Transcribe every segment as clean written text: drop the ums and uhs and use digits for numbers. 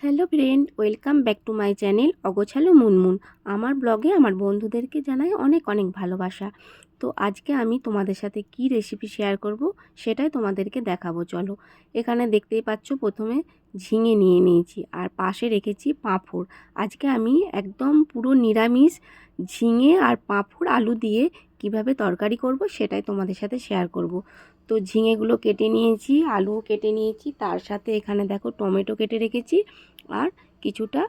Hello friend, welcome back to my channel অগোছালো মুনমুন। আমার ব্লগে আমার বন্ধুদেরকে জানাই অনেক অনেক ভালোবাসা। তো আজকে আমি তোমাদের সাথে কি রেসিপি শেয়ার করব সেটাই তোমাদেরকে দেখাবো। চলো, এখানে দেখতেই পাচ্ছ প্রথমে ঝিঙে নিয়ে নিয়েছি আর পাশে রেখেছি পাঁপড়। আজকে আমি একদম পুরো নিরামিষ ঝিঙে আর পাঁপড় আলু দিয়ে কিভাবে তরকারি করব সেটাই তোমাদের সাথে শেয়ার করব। তো ঝিঙেগুলো কেটে নিয়েছি, আলুও কেটে নিয়েছি, তার সাথে এখানে দেখো টমেটো কেটে রেখেছি আর কিছুটা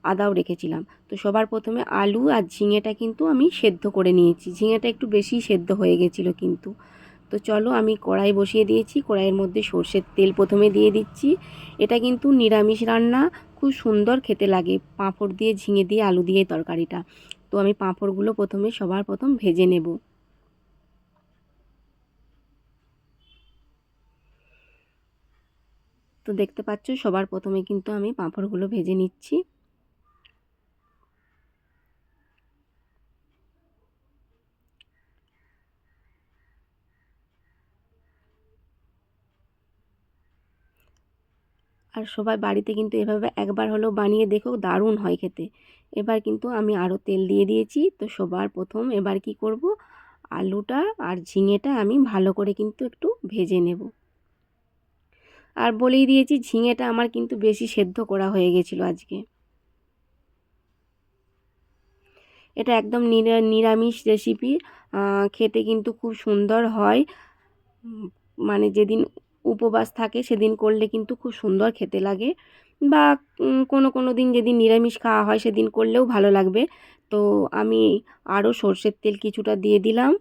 আদাও রেখেছিলাম। তো সবার প্রথমে আলু আর ঝিঙেটা কিন্তু আমি সেদ্ধ করে নিয়েছি। ঝিঙেটা একটু বেশি সেদ্ধ হয়ে গেছিলো কিন্তু। তো চলো, আমি কড়াই বসিয়ে দিয়েছি, কড়াইয়ের মধ্যে সর্ষের তেল প্রথমে দিয়ে দিচ্ছি। এটা কিন্তু নিরামিষ রান্না, খুব সুন্দর খেতে লাগে পাঁপড় দিয়ে, ঝিঙে দিয়ে, আলু দিয়ে তরকারিটা। তো আমি পাঁপড়গুলো প্রথমে সবার প্রথম ভেজে নেব। তো দেখতে পাচ্ছ সবার প্রথমে কিন্তু আমি পাঁপড়গুলো ভেজে নিচ্ছি। আর সবাই বাড়িতে কিন্তু এভাবে একবার হলেও বানিয়ে দেখো, দারুণ হয় খেতে। এবার কিন্তু আমি আরও তেল দিয়ে দিয়েছি। তো সবার প্রথম এবার কি করব, আলুটা আর ঝিঙেটা আমি ভালো করে কিন্তু একটু ভেজে নেব। আর বলেই দিয়েছি, ঝিঙেটা আমার কিন্তু বেশি সেদ্ধ করা হয়ে গেছিলো আজকে। এটা একদম নিরামিষ রেসিপি, খেতে কিন্তু খুব সুন্দর হয়। মানে যেদিন উপবাস থাকে সেদিন করলে কিন্তু খুব সুন্দর খেতে লাগে, বা কোনো কোনো দিন যেদিন নিরামিষ খাওয়া হয় সেদিন করলেও ভালো লাগবে। তো আমি আরও সর্ষের তেল কিছুটা দিয়ে দিলাম।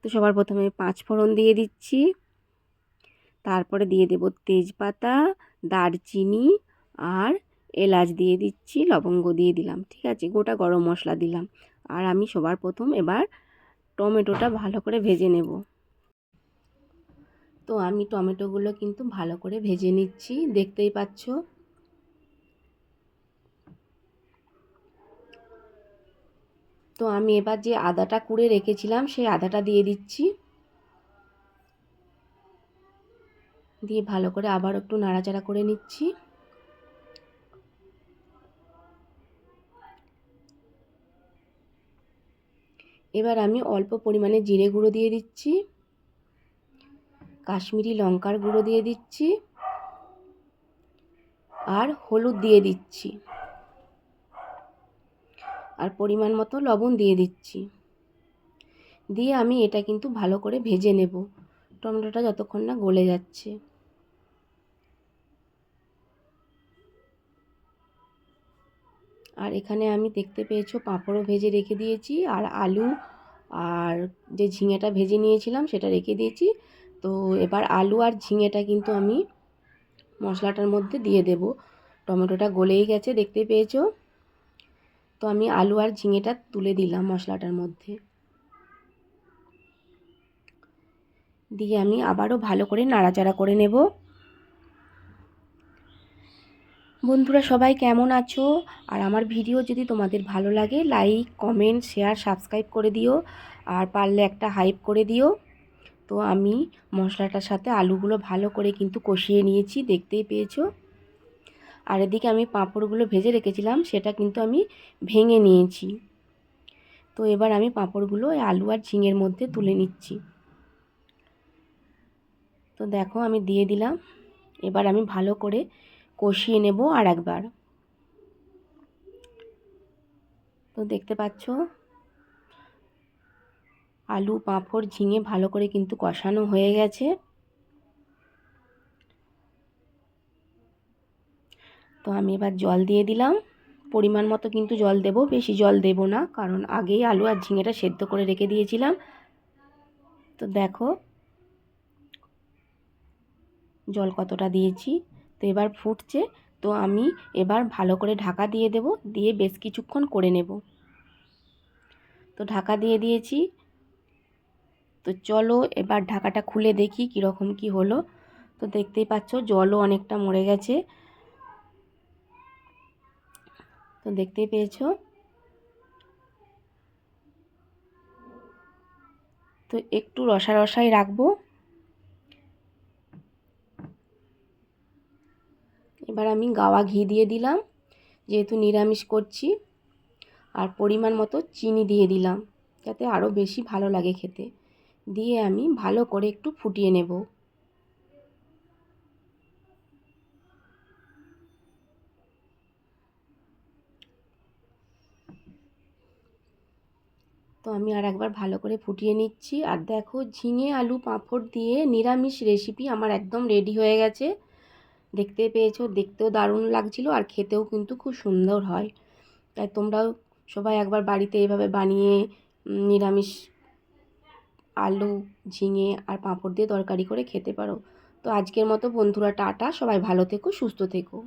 তো সবার প্রথমে 5 ফোড়ন দিয়ে দিচ্ছি, তারপরে দিয়ে দেব তেজপাতা, দারচিনি আর এলাচ দিয়ে দিচ্ছি, লবঙ্গ দিয়ে দিলাম, ঠিক আছে, গোটা গরম মশলা দিলাম। আর আমি সবার প্রথম এবার টমেটোটা ভালো করে ভেজে নেব। তো আমি টমেটোগুলো কিন্তু ভালো করে ভেজে নিচ্ছি, দেখতেই পাচ্ছ। তো আমি এবার যে আদাটা কুড়ে রেখেছিলাম সেই আদাটা দিয়ে দিচ্ছি, দিয়ে ভালো করে আবার একটু নাড়াচাড়া করে নিচ্ছি। এবার আমি অল্প পরিমাণে জিরে গুঁড়ো দিয়ে দিচ্ছি, কাশ্মীরি লঙ্কার গুঁড়ো দিয়ে দিচ্ছি আর হলুদ দিয়ে দিচ্ছি আর পরিমাণ মতো লবণ দিয়ে দিচ্ছি। দিয়ে আমি এটা কিন্তু ভালো করে ভেজে নেব, টমেটোটা যতক্ষণ না গলে যাচ্ছে। আর এখানে আমি দেখতে পেয়েছো পাঁপড়ও ভেজে রেখে দিয়েছি, আর আলু আর যে ঝিঙেটা ভেজে নিয়েছিলাম সেটা রেখে দিয়েছি। তো এবার আলু আর ঝিঙেটা কিন্তু আমি মশলাটার মধ্যে দিয়ে দেব। টমেটোটা গলেই গেছে, দেখতে পেয়েছো। তো আমি আলু আর ঝিঙেটা তুলে দিলাম মশলাটার মধ্যে, দিয়ে আমি আবারও ভালো করে নাড়াচাড়া করে নেব। বন্ধুরা সবাই কেমন আছো? আর আমার ভিডিও যদি তোমাদের ভালো লাগে, লাইক, কমেন্ট, শেয়ার, সাবস্ক্রাইব করে দিও, আর পারলে একটা হাইপ করে দিও। তো আমি মশলাটার সাথে আলুগুলো ভালো করে কিন্তু কষিয়ে নিয়েছি, দেখতেই পেয়েছো। আর এদিকে আমি পাঁপড়গুলো ভেজে রেখেছিলাম সেটা কিন্তু আমি ভেঙে নিয়েছি। তো এবার আমি পাঁপড়গুলো আলু আর ঝিঙের মধ্যে তুলে নিচ্ছি। তো দেখো আমি দিয়ে দিলাম, এবার আমি ভালো করে কষিয়ে নেব আর একবার। তো দেখতে পাচ্ছ আলু, পাঁপড়, ঝিঙে ভালো করে কিন্তু কষানো হয়ে গেছে। তো আমি এবার জল দিয়ে দিলাম, পরিমাণ মতো কিন্তু জল দেব, বেশি জল দেব না, কারণ আগেই আলু আর ঝিঙেটা সেদ্ধ করে রেখে দিয়েছিলাম। তো দেখো জল কতটা দিয়েছি। তো এবার ফুটছে, তো আমি এবার ভালো করে ঢাকা দিয়ে দেব, দিয়ে বেশ কিছুক্ষণ করে নেব। তো ঢাকা দিয়ে দিয়েছি। তো চলো এবার ঢাকাটা খুলে দেখি কীরকম কি হলো। তো দেখতেই পাচ্ছ জলও অনেকটা মরে গেছে। তো দেখতেই পেয়েছো। তো একটু রসা রসাই রাখবো। এবার আমি গাওয়া ঘি দিয়ে দিলাম, যেহেতু নিরামিষ করছি। আর পরিমাণ মতো চিনি দিয়ে দিলাম, যাতে আরও বেশি ভালো লাগে খেতে। দিয়ে আমি ভালো করে একটু ফুটিয়ে নেব। তো আমি আর একবার ভালো করে ফুটিয়ে নিচ্ছি। আর দেখো, ঝিঙে আলু পাঁপড় দিয়ে নিরামিষ রেসিপি আমার একদম রেডি হয়ে গেছে। দেখতে পেয়েছো, দেখতেও দারুণ লাগছিল আর খেতেও কিন্তু খুব সুন্দর হয়। তাই তোমরাও সবাই একবার বাড়িতে এভাবে বানিয়ে নিরামিষ আলু, ঝিঙে আর পাঁপড় দিয়ে তরকারি করে খেতে পারো। তো আজকের মতো বন্ধুরা টাটা, সবাই ভালো থেকো, সুস্থ থেকো।